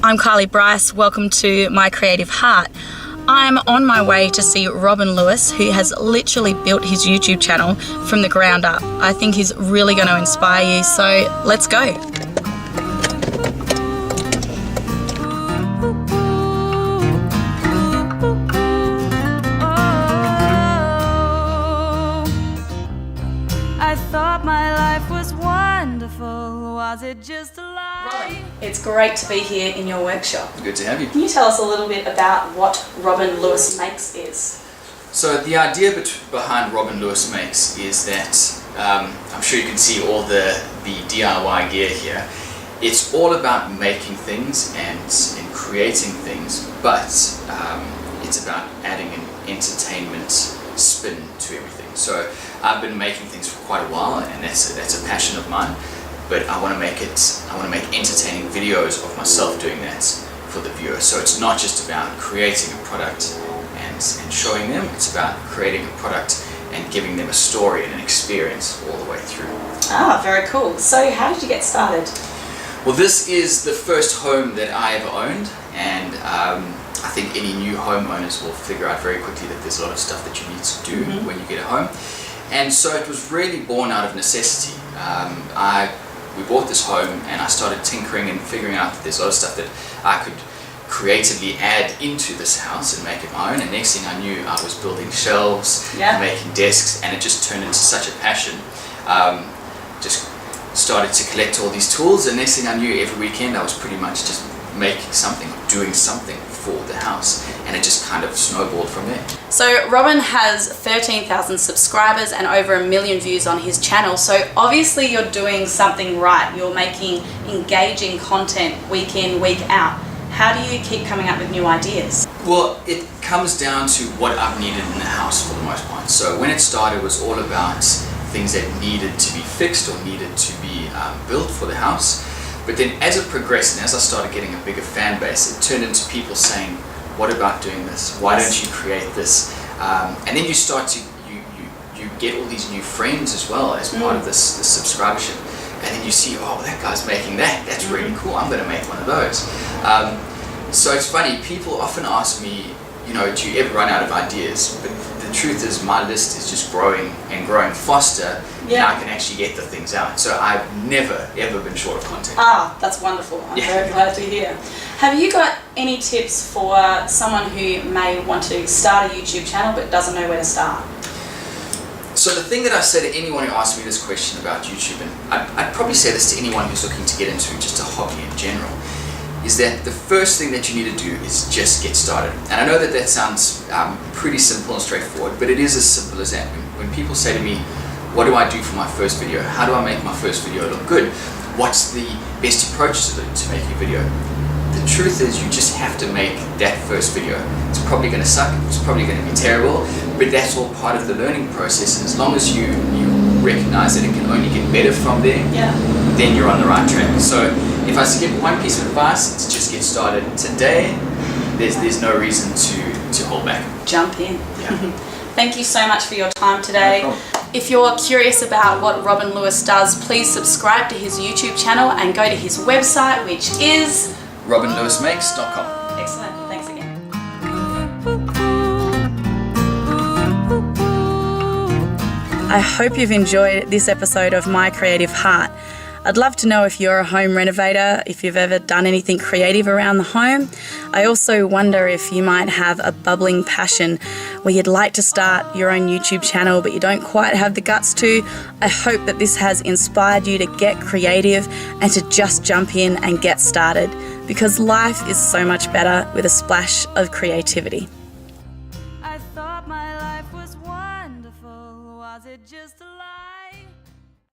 I'm Carly Bryce, welcome to My Creative Heart. I'm on my way to see Robin Lewis, who has literally built his YouTube channel from the ground up. I think he's really going to inspire you, so let's go. I thought my life was wonderful. Was it just a lie? Robin, it's great to be here in your workshop. Good to have you. Can you tell us a little bit about what Robin Lewis Makes is? So the idea behind Robin Lewis Makes is that, I'm sure you can see all the DIY gear here. It's all about making things and creating things, but it's about adding an entertainment spin to everything. So I've been making things for quite a while, and that's a passion of mine. But I want to make entertaining videos of myself doing that for the viewer. So it's not just about creating a product and showing them. It's about creating a product and giving them a story and an experience all the way through. Ah, very cool. So how did you get started? Well, this is the first home that I ever owned, and I think any new homeowners will figure out very quickly that there's a lot of stuff that you need to do when you get a home. And so it was really born out of necessity. We bought this home and I started tinkering and figuring out that there's a lot of stuff that I could creatively add into this house and make it my own. And next thing I knew, I was building shelves, making desks, and it just turned into such a passion. Just started to collect all these tools, and next thing I knew, every weekend I was pretty much just making something, doing something for the house, and it just kind of snowballed from there. So Robin has 13,000 subscribers and over 1 million views on his channel, so obviously you're doing something right. You're making engaging content week in, week out. How do you keep coming up with new ideas? Well, it comes down to what I've needed in the house for the most part. So when it started, it was all about things that needed to be fixed or needed to be built for the house. But then as it progressed and as I started getting a bigger fan base, it turned into people saying, what about doing this? Why don't you create this? And then you start to, you get all these new friends as well as part of this subscribership. And then you see, oh, that guy's making that. That's really cool. I'm going to make one of those. So it's funny, people often ask me, you know, do you ever run out of ideas? But the truth is my list is just growing and growing faster. Yeah. And I can actually get the things out. So I've never ever been short of content. Ah, that's wonderful. I'm very glad to hear. Have you got any tips for someone who may want to start a YouTube channel but doesn't know where to start? So the thing that I say to anyone who asks me this question about YouTube, and I'd probably say this to anyone who's looking to get into just a hobby in general, is that the first thing that you need to do is just get started. And I know that that sounds pretty simple and straightforward, but it is as simple as that. When people say to me, what do I do for my first video? How do I make my first video look good? What's the best approach to making a video? The truth is you just have to make that first video. It's probably going to suck, it's probably going to be terrible, but that's all part of the learning process. And as long as you recognize that it can only get better from there, then you're on the right track. So if I was to give one piece of advice, it's just get started today. There's no reason to hold back. Jump in. Yeah. Thank you so much for your time today. No problem. If you're curious about what Robin Lewis does, please subscribe to his YouTube channel and go to his website, which is robinlewismakes.com. Excellent. Thanks again. I hope you've enjoyed this episode of My Creative Heart. I'd love to know if you're a home renovator, if you've ever done anything creative around the home. I also wonder if you might have a bubbling passion where you'd like to start your own YouTube channel but you don't quite have the guts to. I hope that this has inspired you to get creative and to just jump in and get started, because life is so much better with a splash of creativity. I thought my life was wonderful. Was it just a